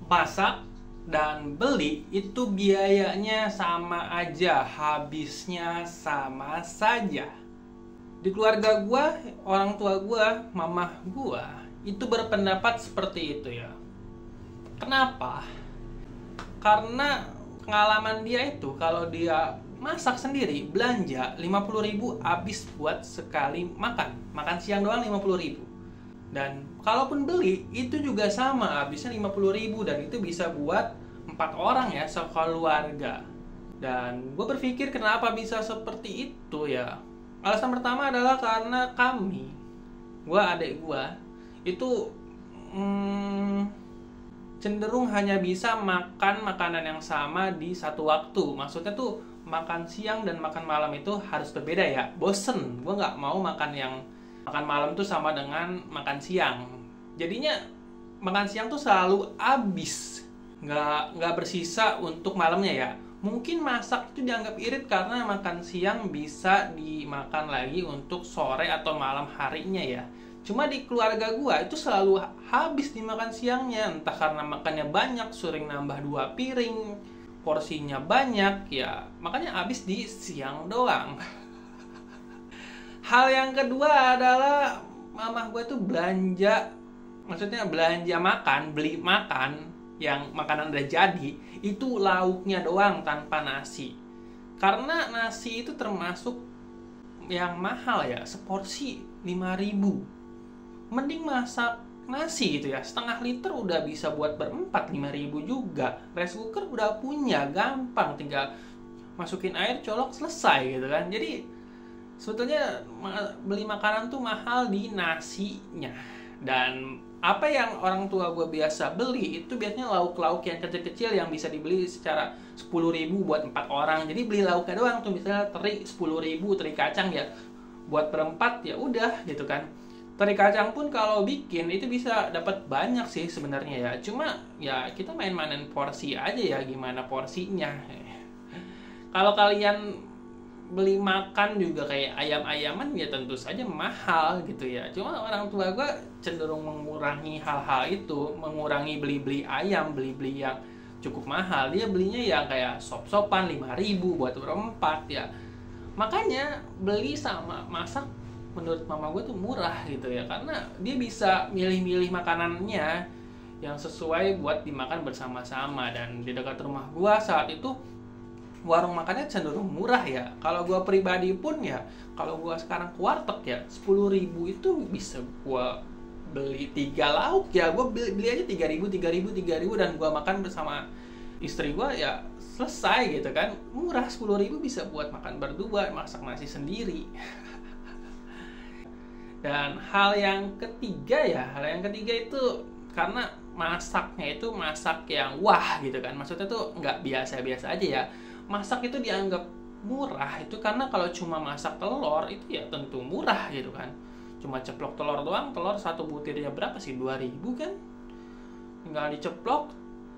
Masak dan beli itu biayanya sama aja, habisnya sama saja. Di keluarga gua, orang tua gua, mamah gua itu berpendapat seperti itu ya. Kenapa? Karena pengalaman dia itu kalau dia masak sendiri belanja 50.000 habis buat sekali makan siang doang 50.000. Dan kalaupun beli itu juga sama, habisnya 50.000 dan itu bisa buat 4 orang ya sekeluarga. Dan gue berpikir kenapa bisa seperti itu ya. Alasan pertama adalah karena gue adik gue itu cenderung hanya bisa makan makanan yang sama di satu waktu. Maksudnya tuh makan siang dan makan malam itu harus berbeda ya. Bosen, gue nggak mau makan yang makan malam tuh sama dengan makan siang. Jadinya makan siang tuh selalu habis, nggak bersisa untuk malamnya ya. Mungkin masak itu dianggap irit karena makan siang bisa dimakan lagi untuk sore atau malam harinya ya. Cuma di keluarga gua itu selalu habis dimakan siangnya, entah karena makannya banyak, sering nambah 2 piring, porsinya banyak ya, makanya habis di siang doang. Hal yang kedua adalah mamah gue tuh belanja, maksudnya belanja makan, beli makan yang makanan udah jadi, itu lauknya doang tanpa nasi. Karena nasi itu termasuk yang mahal ya, seporsi 5.000. Mending masak nasi gitu ya, setengah liter udah bisa buat berempat, 5.000 juga. Rice cooker udah punya, gampang, tinggal masukin air, colok, selesai gitu kan. Jadi sebetulnya beli makanan tuh mahal di nasinya. Dan apa yang orang tua gue biasa beli itu biasanya lauk-lauk yang kecil-kecil yang bisa dibeli secara 10.000 buat 4 orang. Jadi beli lauknya doang tuh, misalnya teri 10.000, teri kacang ya buat berempat ya udah gitu kan. Teri kacang pun kalau bikin itu bisa dapat banyak sih sebenarnya ya. Cuma ya kita main-mainin porsi aja ya, gimana porsinya. Kalau kalian beli makan juga kayak ayam-ayaman ya tentu saja mahal gitu ya. Cuma orang tua gue cenderung mengurangi hal-hal itu, mengurangi beli-beli ayam, beli-beli yang cukup mahal. Dia belinya yang kayak sop-sopan 5.000 buat berempat ya. Makanya beli sama masak menurut mama gue tuh murah gitu ya, karena dia bisa milih-milih makanannya yang sesuai buat dimakan bersama-sama. Dan di dekat rumah gue saat itu warung makannya cenderung murah ya. Kalau gue pribadi pun ya, kalau gue sekarang ke warteg ya 10.000 itu bisa gue beli 3 lauk ya. Gue beli aja 3.000 dan gue makan bersama istri gue ya selesai gitu kan. Murah, 10.000 bisa buat makan berdua, masak nasi sendiri. Dan hal yang ketiga itu karena masaknya itu masak yang wah gitu kan. Maksudnya tuh nggak biasa-biasa aja ya. Masak itu dianggap murah itu karena kalau cuma masak telur itu ya tentu murah gitu kan. Cuma ceplok telur doang, telur satu butirnya berapa sih? 2.000 kan? Tinggal diceplok,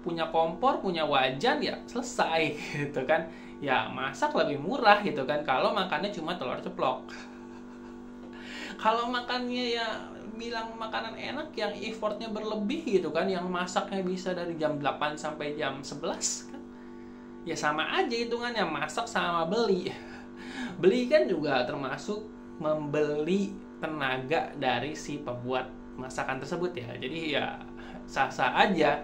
punya kompor, punya wajan ya selesai gitu kan. Ya masak lebih murah gitu kan kalau makannya cuma telur ceplok. Kalau makannya ya bilang makanan enak yang effortnya berlebih gitu kan, yang masaknya bisa dari jam 8 sampai jam 11 kan, ya sama aja hitungannya masak sama beli. Beli kan juga termasuk membeli tenaga dari si pembuat masakan tersebut ya. Jadi ya sah-sah aja.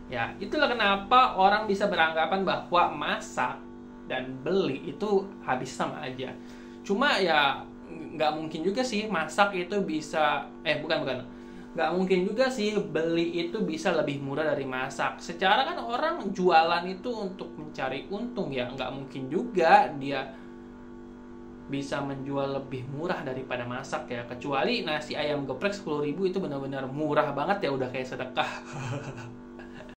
Ya itulah kenapa orang bisa beranggapan bahwa masak dan beli itu habis sama aja. Cuma ya nggak mungkin juga sih masak itu bisa nggak mungkin juga sih beli itu bisa lebih murah dari masak. Secara kan orang jualan itu untuk mencari untung ya, nggak mungkin juga dia bisa menjual lebih murah daripada masak ya. Kecuali nasi ayam geprek 10.000 itu benar-benar murah banget ya, udah kayak sedekah.